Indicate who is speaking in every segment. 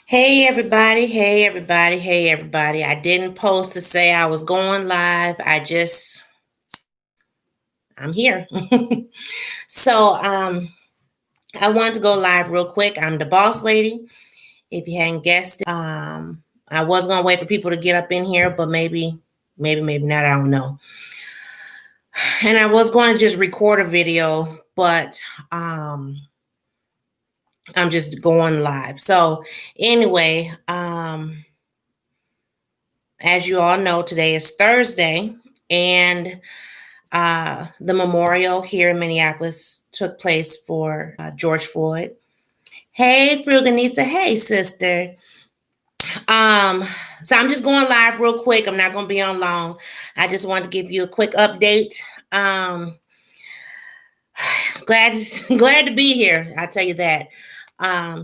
Speaker 1: Hey everybody, hey everybody, hey everybody. I didn't post to say I was going live. I'm here. so I wanted to go live real quick. I'm the boss lady. If you hadn't guessed it. I was gonna wait for people to get up in here, but maybe not, I don't know. And I was going to just record a video, but I'm just going live. So anyway, as you all know, today is Thursday, and the memorial here in Minneapolis took place for George Floyd. Hey, Fruganisa. Hey, sister. Um, so I'm just going live real quick. I'm not going to be on long. I just wanted to give you a quick update. Um, glad glad to be here. I tell you that.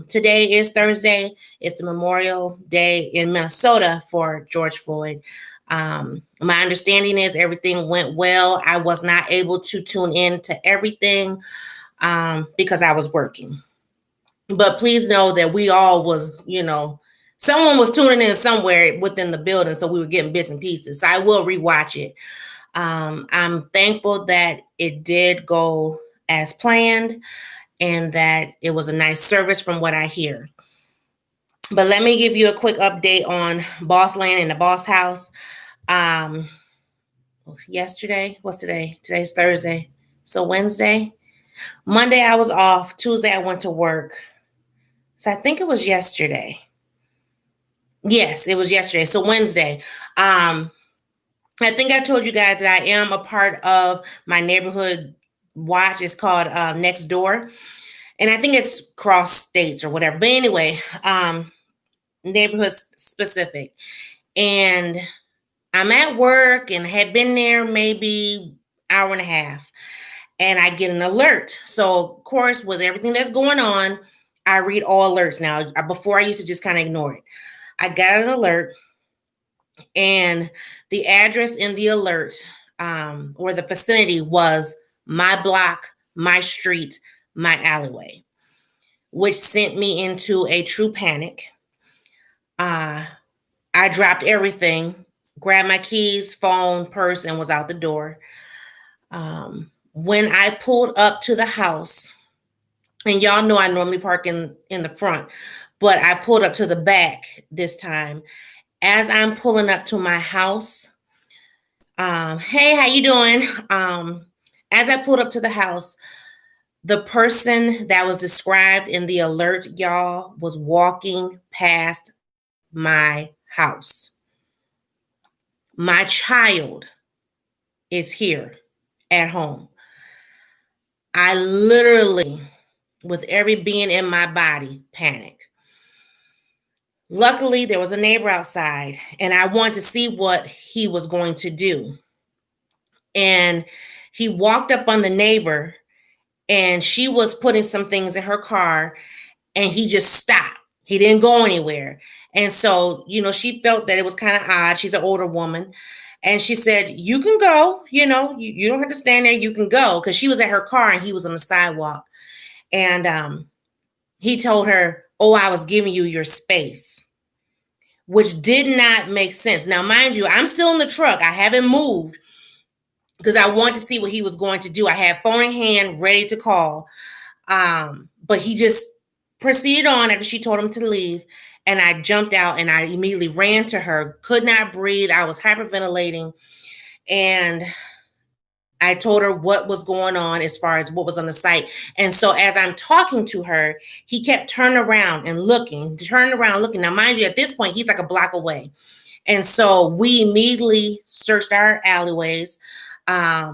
Speaker 1: Today is Thursday. It's the Memorial Day in Minnesota for George Floyd. My understanding is everything went well. I was not able to tune in to everything because I was working. But please know that we all was, someone was tuning in somewhere within the building, so we were getting bits and pieces. So I will rewatch it. I'm thankful that it did go as planned and that it was a nice service from what I hear. But let me give you a quick update on Boss Land and the Boss House. Yesterday, what's today? Today's Thursday. So Wednesday, Monday I was off. Tuesday I went to work. So I think it was yesterday. Yes, it was yesterday. So Wednesday. I think I told you guys that I am a part of my neighborhood watch. It's called Next Door. And I think it's cross states or whatever. But anyway, neighborhood specific. And I'm at work and had been there maybe hour and a half. And I get an alert. So of course, with everything that's going on, I read all alerts now. Before I used to just kind of ignore it. I got an alert, and the address in the alert or the vicinity was my block, my street, my alleyway, which sent me into a true panic. I dropped everything, grabbed my keys, phone, purse, and was out the door. When I pulled up to the house, and y'all know I normally park in the front, but I pulled up to the back this time. As I'm pulling up to my house, hey, how you doing? As I pulled up to the house, the person that was described in the alert, y'all, was walking past my house. My child is here at home. I literally, with every being in my body, panicked. Luckily, there was a neighbor outside, and I wanted to see what he was going to do. And he walked up on the neighbor, and she was putting some things in her car, and he just stopped. He didn't go anywhere. And so, she felt that it was kind of odd. She's an older woman. And she said, "You can go, you don't have to stand there. You can go." Because she was at her car and he was on the sidewalk. And he told her, "Oh, I was giving you your space," which did not make sense. Now, mind you, I'm still in the truck. I haven't moved because I wanted to see what he was going to do. I had phone in hand, ready to call. But he just proceeded on after she told him to leave. And I jumped out and I immediately ran to her, could not breathe. I was hyperventilating. And I told her what was going on as far as what was on the site. And so as I'm talking to her, he kept turning around and looking. Now, mind you, at this point, he's like a block away. And so we immediately searched our alleyways,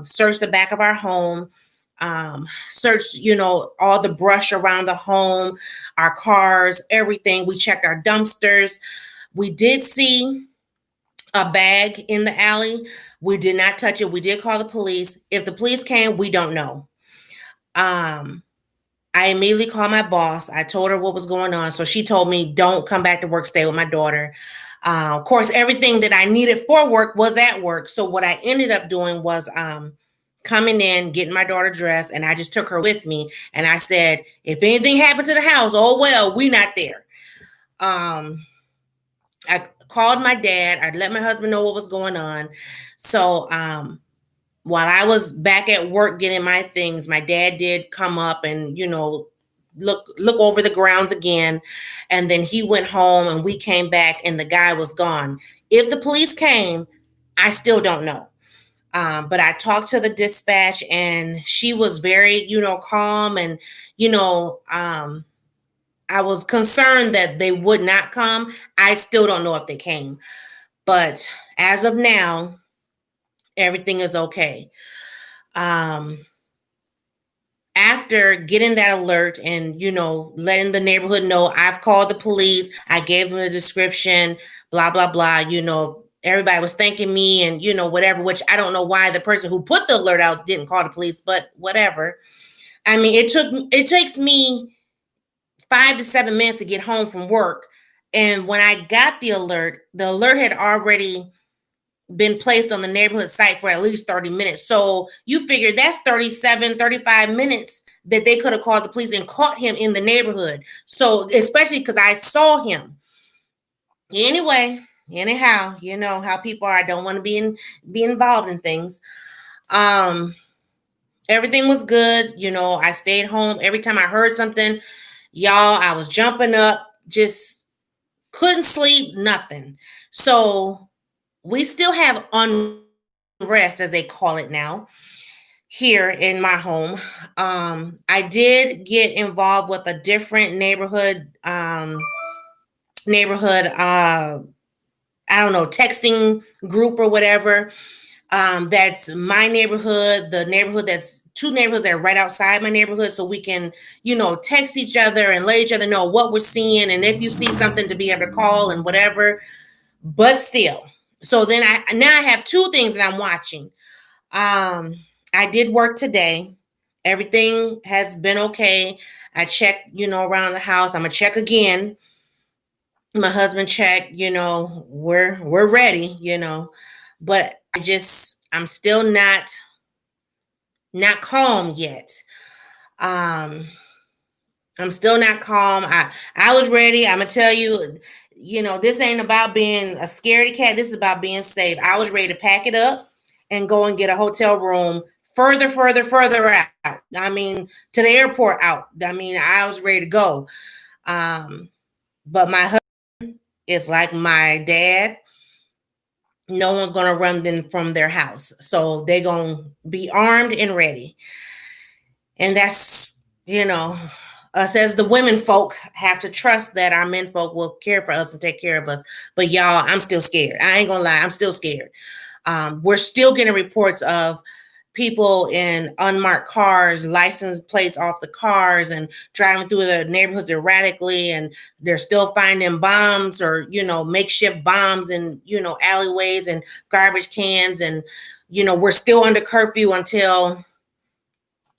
Speaker 1: searched the back of our home, searched, all the brush around the home, our cars, everything. We checked our dumpsters. We did see a bag in the alley. We did not touch it. We did call the police. If the police came, we don't know. I immediately called my boss. I told her what was going on. So she told me, "Don't come back to work, stay with my daughter." Of course, everything that I needed for work was at work. So what I ended up doing was coming in, getting my daughter dressed, and I just took her with me. And I said, if anything happened to the house, oh, well, we not there. Um, I called my dad. I let my husband know what was going on. So while I was back at work getting my things, my dad did come up and, look over the grounds again. And then he went home and we came back and the guy was gone. If the police came, I still don't know. But I talked to the dispatch and she was very, calm and, I was concerned that they would not come. I still don't know if they came. But as of now, everything is okay. After getting that alert and letting the neighborhood know, I've called the police, I gave them a description, blah blah blah, everybody was thanking me and whatever, which I don't know why the person who put the alert out didn't call the police, but whatever. I mean, it takes me 5 to 7 minutes to get home from work, and when I got the alert had already been placed on the neighborhood site for at least 30 minutes. So you figure that's 37, 35 minutes that they could have called the police and caught him in the neighborhood. So especially because I saw him. Anyway, anyhow, you know how people are. I don't want to be involved in things. Everything was good. I stayed home. Every time I heard something, y'all, I was jumping up, just couldn't sleep, nothing. So we still have unrest, as they call it now, here in my home. I did get involved with a different neighborhood, I don't know, texting group or whatever. That's my neighborhood, the neighborhood that's two neighborhoods that are right outside my neighborhood, so we can, text each other and let each other know what we're seeing, and if you see something, to be able to call and whatever. But still, so then I have two things that I'm watching. I did work today. Everything has been okay. I checked, around the house. I'm gonna check again. My husband checked, we're ready, but I'm still not calm yet. Um, I'm still not calm. I was ready. I'm gonna tell you, this ain't about being a scaredy cat. This is about being safe. I was ready to pack it up and go and get a hotel room further out. I mean, to the airport out. I mean, I was ready to go. But my husband is like my dad. No one's gonna run them from their house, so they're gonna be armed and ready. And that's, us as the women folk have to trust that our men folk will care for us and take care of us. But y'all, I'm still scared. I ain't gonna lie, I'm still scared. We're still getting reports of people in unmarked cars, license plates off the cars, and driving through the neighborhoods erratically, and they're still finding bombs or makeshift bombs in alleyways and garbage cans. And we're still under curfew until,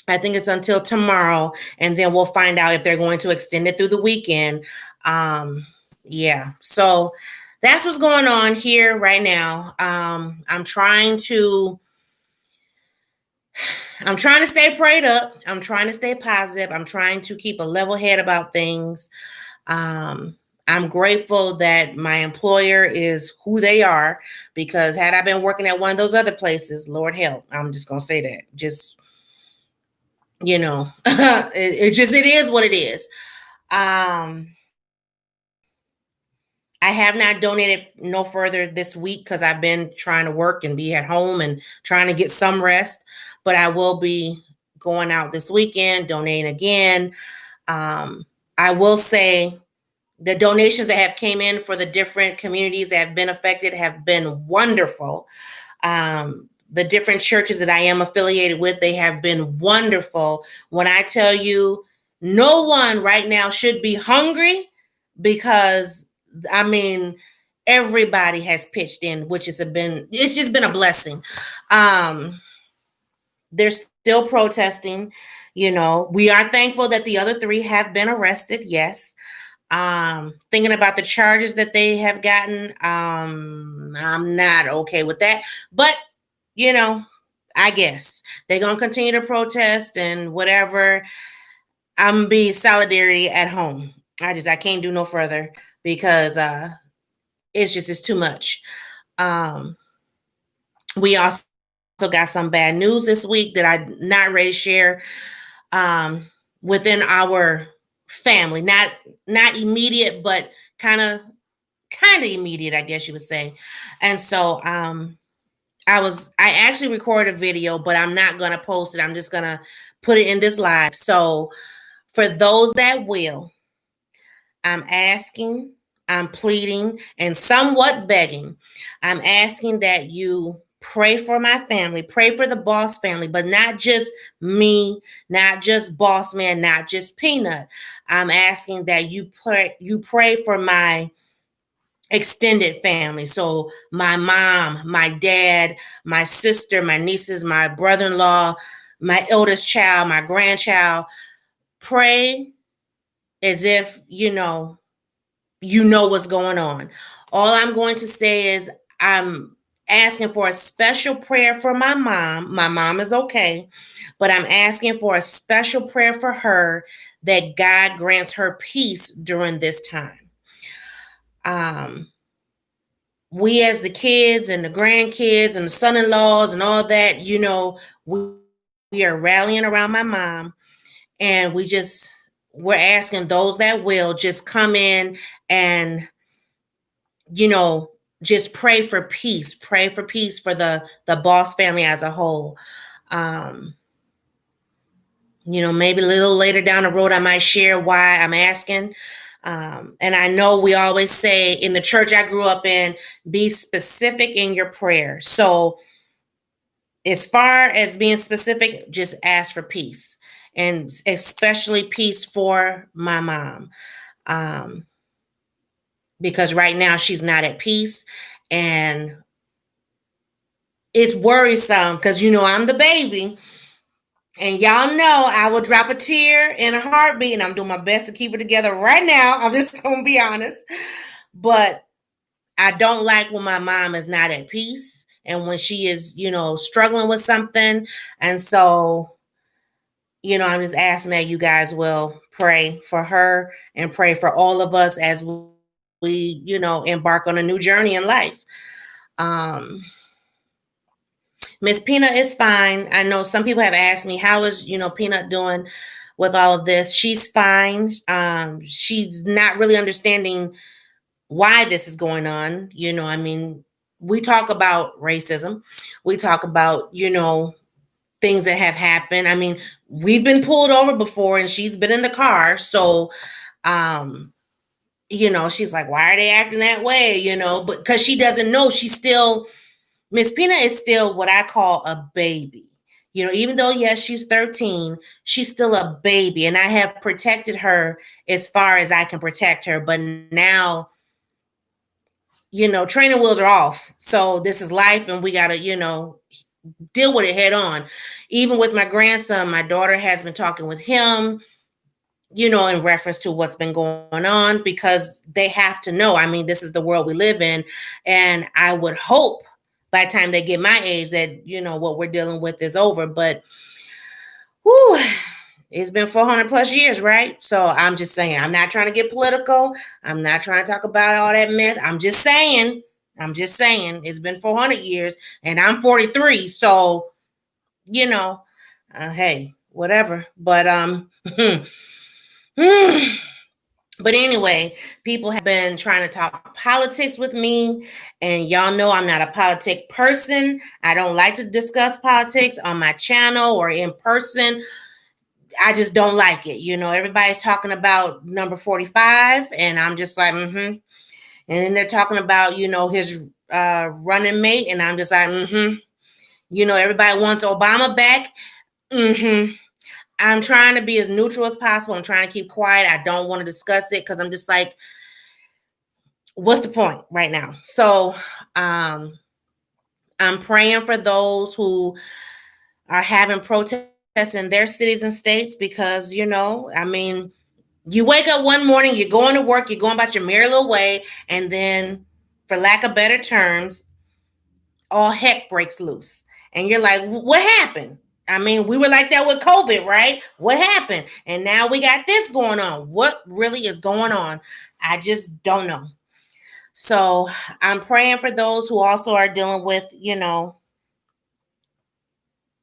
Speaker 1: I think it's until tomorrow, and then we'll find out if they're going to extend it through the weekend. Yeah, so that's what's going on here right now. I'm trying to stay prayed up. I'm trying to stay positive. I'm trying to keep a level head about things. I'm grateful that my employer is who they are, because had I been working at one of those other places, Lord help, I'm just gonna say that. Just it is what it is. I have not donated no further this week because I've been trying to work and be at home and trying to get some rest, but I will be going out this weekend, donating again. I will say the donations that have came in for the different communities that have been affected have been wonderful. The different churches that I am affiliated with, they have been wonderful. When I tell you, no one right now should be hungry, because I mean, everybody has pitched in, which it's just been a blessing. They're still protesting. We are thankful that the other three have been arrested. Yes. Thinking about the charges that they have gotten, I'm not okay with that. But I guess they're gonna continue to protest and whatever. I'm be solidarity at home. I can't do no further. because it's too much. Um, we also got some bad news this week that I'm not ready to share, um, within our family. Not immediate, but kind of immediate, I guess you would say. And so I actually recorded a video, but I'm not gonna post it. I'm just gonna put it in this live. So for those that will, I'm asking, I'm pleading, and somewhat begging. I'm asking that you pray for my family, pray for the Boss family, but not just me, not just Boss Man, not just Peanut. I'm asking that you pray for my extended family. So my mom, my dad, my sister, my nieces, my brother-in-law, my eldest child, my grandchild. Pray as if you know what's going on. All I'm going to say is I'm asking for a special prayer for my mom. My mom is okay, but I'm asking for a special prayer for her that God grants her peace during this time. Um, we as the kids and the grandkids and the son-in-laws and all that, we are rallying around my mom, and we're asking those that will just come in and you know just pray for peace for the Boss family as a whole. um Maybe a little later down the road I might share why I'm asking. And I know we always say in the church I grew up in, be specific in your prayer. So as far as being specific, just ask for peace, and especially peace for my mom. um because right now she's not at peace, and it's worrisome because I'm the baby, and y'all know I will drop a tear in a heartbeat, and I'm doing my best to keep it together right now. I'm just gonna be honest. But I don't like when my mom is not at peace and when she is, struggling with something. And so, I'm just asking that you guys will pray for her and pray for all of us as we, embark on a new journey in life. Um, Miss Peanut is fine. I know some people have asked me, how is, Peanut doing with all of this? She's fine. She's not really understanding why this is going on. I mean, we talk about racism. We talk about, things that have happened. I mean, we've been pulled over before and she's been in the car. So, um, she's like, why are they acting that way? But because she doesn't know, she's still Miss Peanut is still what I call a baby. Even though, yes, she's 13, she's still a baby. And I have protected her as far as I can protect her. But now, training wheels are off. So this is life, and we got to, deal with it head on. Even with my grandson, my daughter has been talking with him, in reference to what's been going on, because they have to know. I mean, this is the world we live in. And I would hope by the time they get my age that, what we're dealing with is over. But whew, it's been 400 plus years, right? So I'm just saying, I'm not trying to get political. I'm not trying to talk about all that mess. I'm just saying, it's been 400 years and I'm 43. So, hey, whatever. But, but anyway, people have been trying to talk politics with me, and y'all know I'm not a politic person. I don't like to discuss politics on my channel or in person. I just don't like it. Everybody's talking about number 45, and I'm just like, mm-hmm. And then they're talking about, his running mate, and I'm just like, mm-hmm. Everybody wants Obama back. Mm-hmm. I'm trying to be as neutral as possible. I'm trying to keep quiet. I don't want to discuss it because I'm just like, what's the point right now? So I'm praying for those who are having protests in their cities and states because, I mean, you wake up one morning, you're going to work, you're going about your merry little way, and then, for lack of better terms, all heck breaks loose. And you're like, what happened? I mean, we were like that with COVID, right? What happened? And now we got this going on. What really is going on? I just don't know. So I'm praying for those who also are dealing with,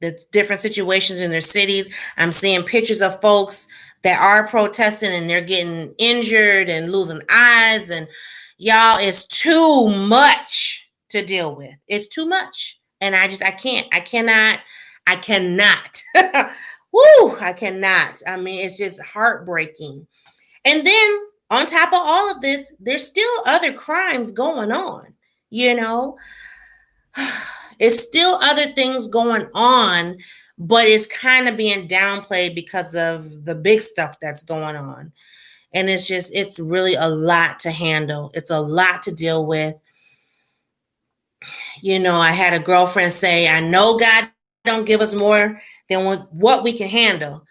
Speaker 1: the different situations in their cities. I'm seeing pictures of folks that are protesting and they're getting injured and losing eyes. And y'all, it's too much to deal with. It's too much. And I cannot. Woo, I cannot. I mean, it's just heartbreaking. And then on top of all of this, there's still other crimes going on, you know? It's still other things going on, but it's kind of being downplayed because of the big stuff that's going on. And it's really a lot to handle. It's a lot to deal with. I had a girlfriend say, I know God don't give us more than what we can handle.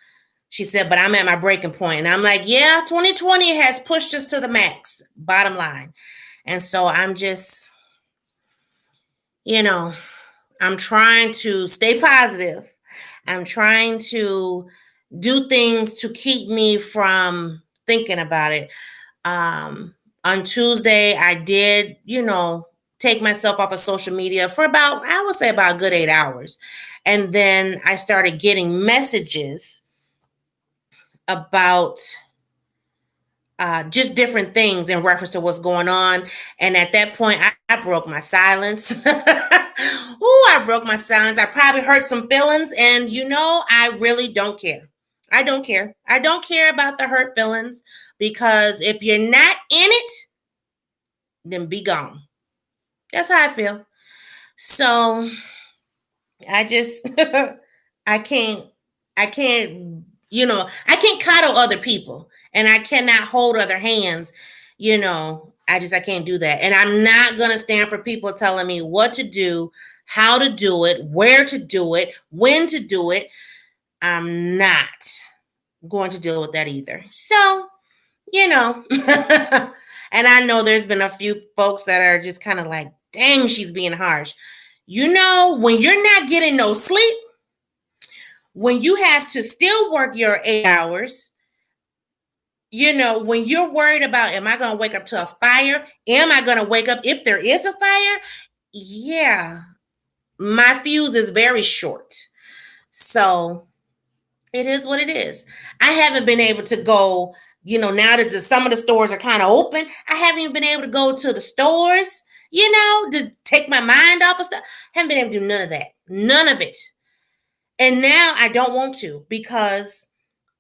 Speaker 1: She said, but I'm at my breaking point. And I'm like, yeah, 2020 has pushed us to the max, bottom line. And so I'm just, I'm trying to stay positive. I'm trying to do things to keep me from thinking about it. On Tuesday, I did, take myself off of social media for I would say about a good 8 hours. And then I started getting messages about just different things in reference to what's going on. And at that point, I broke my silence. I broke my silence. I probably hurt some feelings. And, I really don't care. I don't care. I don't care about the hurt feelings because if you're not in it, then be gone. That's how I feel. So I just, I can't, I can't, I can't coddle other people and I cannot hold other hands. I can't do that. And I'm not going to stand for people telling me what to do, how to do it, where to do it, when to do it. I'm not going to deal with that either. So, and I know there's been a few folks that are just kind of like, dang, she's being harsh. When you're not getting no sleep, when you have to still work your 8 hours, when you're worried about, am I going to wake up to a fire? Am I going to wake up if there is a fire? Yeah, my fuse is very short. So it is what it is. I haven't been able to go, now that some of the stores are kind of open, I haven't even been able to go to the stores, to take my mind off of stuff. I haven't been able to do none of that. None of it. And now I don't want to because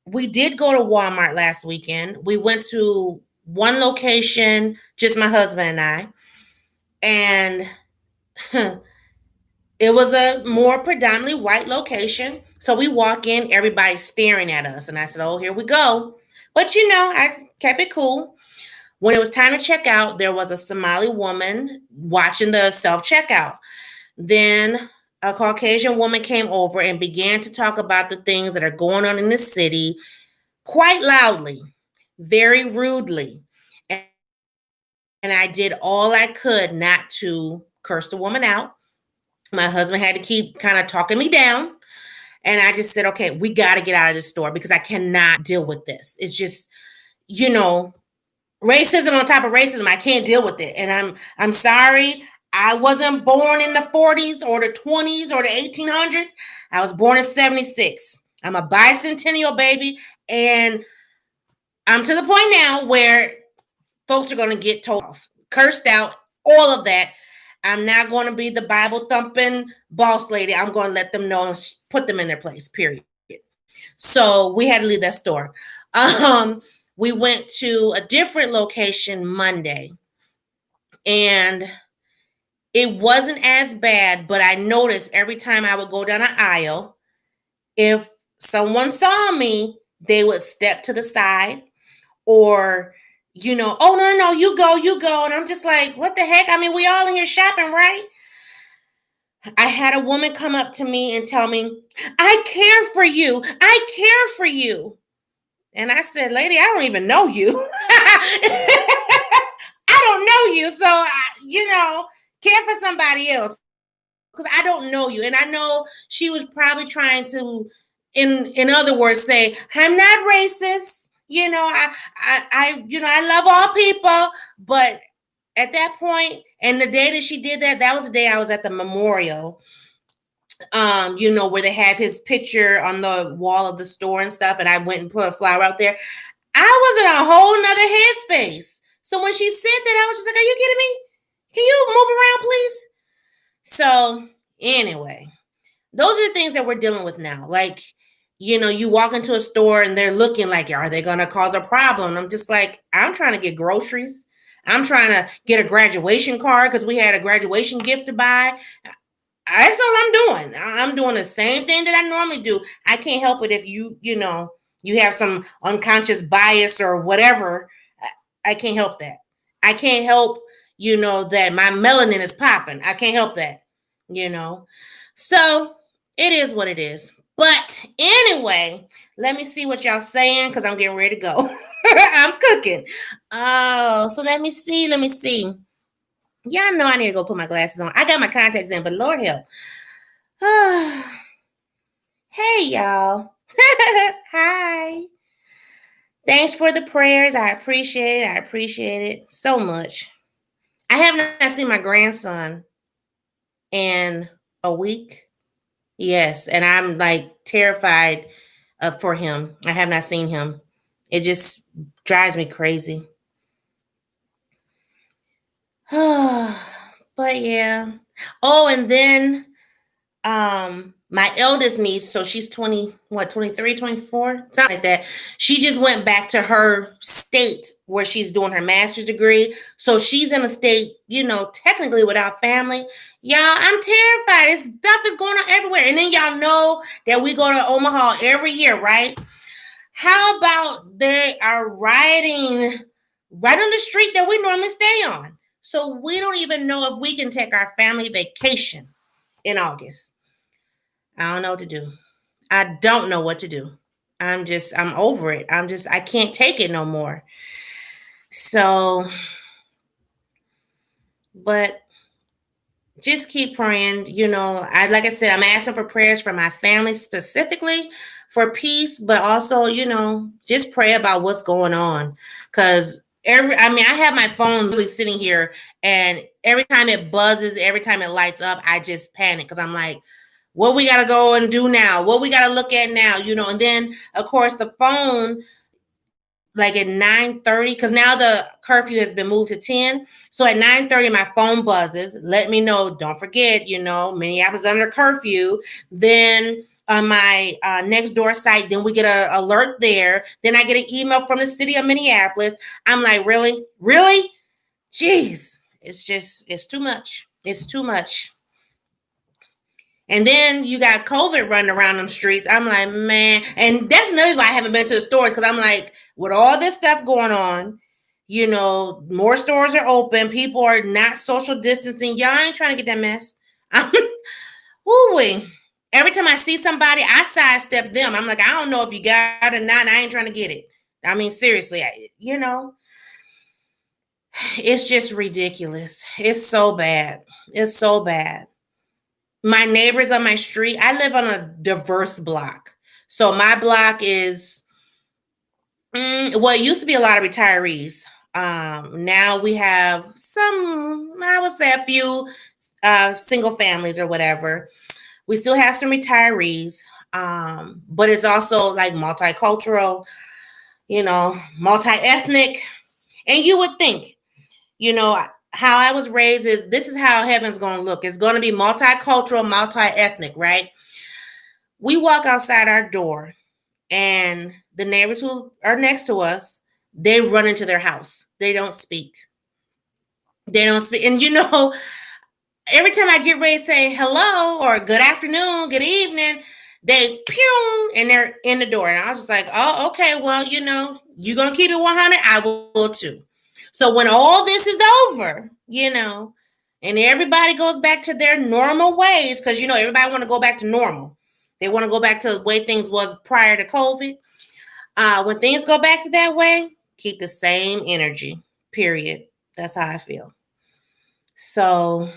Speaker 1: we did go to Walmart last weekend. We went to one location, just my husband and I. And it was a more predominantly white location. So we walk in, everybody's staring at us. And I said, oh, here we go. But I kept it cool. When it was time to check out, there was a Somali woman watching the self-checkout. Then a Caucasian woman came over and began to talk about the things that are going on in the city quite loudly, very rudely. And I did all I could not to curse the woman out. My husband had to keep kind of talking me down. And I just said, okay, we got to get out of this store because I cannot deal with this. It's just, racism on top of racism. I can't deal with it. And I'm sorry. I wasn't born in the 40s or the 20s or the 1800s. I was born in 76. I'm a bicentennial baby. And I'm to the point now where folks are going to get told off, cursed out, all of that. I'm not going to be the Bible thumping boss lady. I'm going to let them know and put them in their place, period. So we had to leave that store. We went to a different location Monday and it wasn't as bad, but I noticed every time I would go down an aisle, if someone saw me, they would step to the side or, oh, no, you go. And I'm just like, what the heck? I mean, we all in here shopping, right? I had a woman come up to me and tell me, I care for you. I care for you. And I said, lady, I don't even know you. I don't know you. So, care for somebody else. because I don't know you. And I know she was probably trying to, in other words, say, I'm not racist. I love all people. But at that point, and the day that she did that, that was the day I was at the memorial, where they have his picture on the wall of the store and stuff. And I went and put a flower out there. I was in a whole nother headspace. So when she said that, I was just like, are you kidding me? Can you move around, please? So anyway, those are the things that we're dealing with now. Like, you walk into a store and they're looking like, are they going to cause a problem? I'm just like, I'm trying to get groceries. I'm trying to get a graduation card because we had a graduation gift to buy. That's all I'm doing. I'm doing the same thing that I normally do. I can't help it if you have some unconscious bias or whatever. I can't help that. I can't help, that my melanin is popping. I can't help that, So it is what it is. But anyway, let me see what y'all saying because I'm getting ready to go. I'm cooking. Oh, so let me see. Y'all know I need to go put my glasses on. I got my contacts in, but Lord help. Hey, y'all. Hi. Thanks for the prayers. I appreciate it. I appreciate it so much. I have not seen my grandson in a week. Yes, and I'm like terrified for him. I have not seen him. It just drives me crazy. But yeah. Oh, and then my eldest niece, so she's 23, 24, something like that. She just went back to her state where she's doing her master's degree. So she's in a state, technically without family. Y'all, I'm terrified. This stuff is going on everywhere. And then y'all know that we go to Omaha every year, right? How about they are rioting right on the street that we normally stay on? So we don't even know if we can take our family vacation in August. I don't know what to do. I don't know what to do. I'm over it. I can't take it no more. So, but just keep praying. Like I said, I'm asking for prayers for my family specifically for peace, but also, just pray about what's going on. Because I have my phone really sitting here, and every time it buzzes, every time it lights up, I just panic because I'm like, what we got to go and do now? What we got to look at now? And then of course the phone, like at 9:30, because now the curfew has been moved to 10. So at 9:30, my phone buzzes. Let me know. Don't forget, Minneapolis under curfew. Then on my next door site, then we get an alert there. Then I get an email from the city of Minneapolis. I'm like, really? Really? Jeez. It's too much. It's too much. And then you got COVID running around them streets. I'm like, man. And that's another reason why I haven't been to the stores, because I'm like, with all this stuff going on, more stores are open. People are not social distancing. Y'all ain't trying to get that mess. Ooh-wee. Every time I see somebody, I sidestep them. I'm like, I don't know if you got it or not. I ain't trying to get it. I mean, seriously, it's just ridiculous. It's so bad. It's so bad. My neighbors on my street, I live on a diverse block. So my block is, it used to be a lot of retirees. Now we have I would say a few single families or whatever. We still have some retirees, but it's also like multicultural, multi-ethnic. And you would think, how I was raised this is how heaven's going to look. It's going to be multicultural, multi-ethnic, right? We walk outside our door and the neighbors who are next to us, they run into their house. They don't speak. And every time I get ready to say hello or good afternoon, good evening, they pew and they're in the door. And I was just like, oh, okay, well, you're going to keep it 100. I will too. So when all this is over, and everybody goes back to their normal ways, because, everybody want to go back to normal. They want to go back to the way things was prior to COVID. When things go back to that way, keep the same energy, period. That's how I feel. So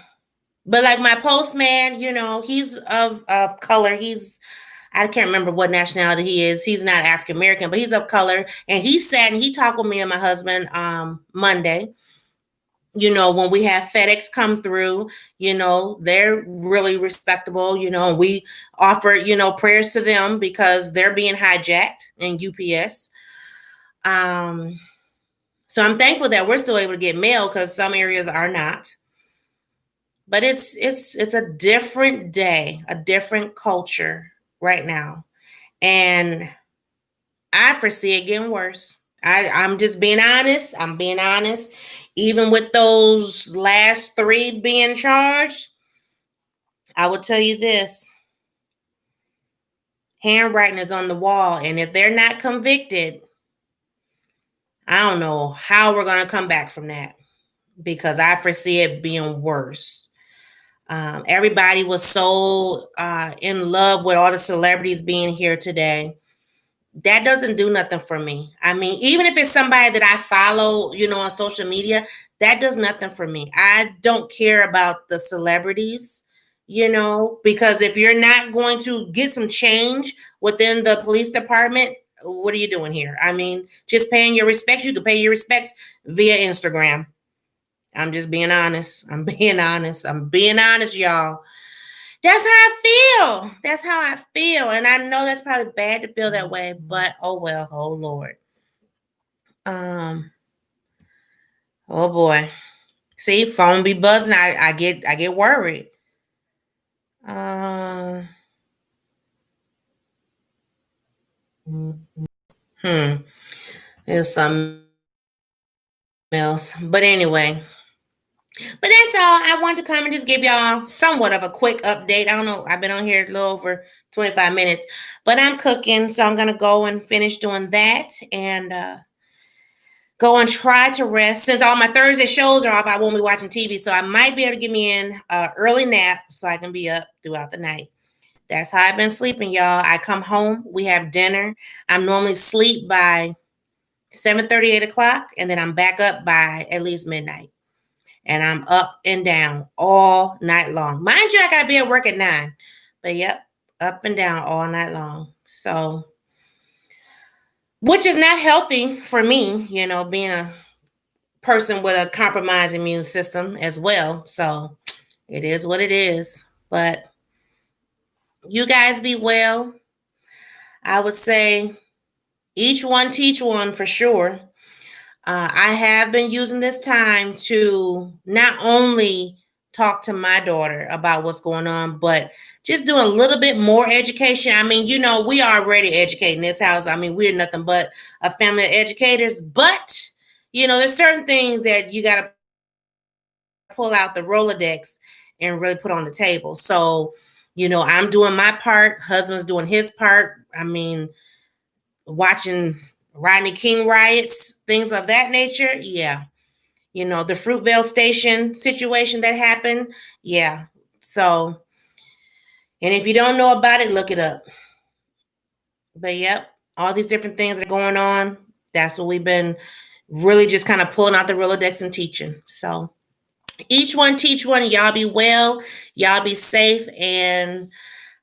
Speaker 1: But like my postman, he's of color. I can't remember what nationality he is. He's not African American, but he's of color. And he sat and he talked with me and my husband Monday. When we have FedEx come through, they're really respectable, we offer, prayers to them because they're being hijacked in UPS. So I'm thankful that we're still able to get mail because some areas are not. But it's a different day, a different culture right now. And I foresee it getting worse. I'm just being honest. I'm being honest. Even with those last 3 being charged, I will tell you this. Handwriting is on the wall. And if they're not convicted, I don't know how we're going to come back from that because I foresee it being worse. Everybody was so in love with all the celebrities being here today. That doesn't do nothing for me. I mean, even if it's somebody that I follow, on social media, that does nothing for me. I don't care about the celebrities, because if you're not going to get some change within the police department, what are you doing here? I mean, just paying your respects. You can pay your respects via Instagram. I'm just being honest. I'm being honest, y'all. That's how I feel. That's how I feel. And I know that's probably bad to feel that way, but oh well, oh Lord. Oh boy. See, phone be buzzing. I get worried. There's something else. But anyway. But that's all. I wanted to come and just give y'all somewhat of a quick update. I don't know. I've been on here a little over 25 minutes, but I'm cooking. So I'm going to go and finish doing that and go and try to rest. Since all my Thursday shows are off, I won't be watching TV. So I might be able to get me in an early nap so I can be up throughout the night. That's how I've been sleeping, y'all. I come home. We have dinner. I'm normally asleep by 7:30, 8 o'clock. And then I'm back up by at least midnight. And I'm up and down all night long. Mind you, I got to be at work at 9. But yep, up and down all night long. So, which is not healthy for me, being a person with a compromised immune system as well. So, it is what it is. But you guys be well. I would say each one teach one for sure. I have been using this time to not only talk to my daughter about what's going on, but just doing a little bit more education. I mean, we are already educating this house. I mean, we're nothing but a family of educators, but there's certain things that you got to pull out the Rolodex and really put on the table. So, I'm doing my part. Husband's doing his part. I mean, watching Rodney King riots, things of that nature. Yeah. The Fruitvale Station situation that happened. Yeah. So, and if you don't know about it, look it up. But yep, all these different things that are going on. That's what we've been really just kind of pulling out the Rolodex and teaching. So, each one teach one. Y'all be well. Y'all be safe. And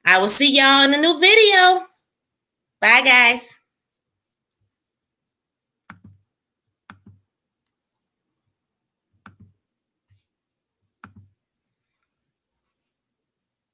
Speaker 1: I will see y'all in a new video. Bye, guys.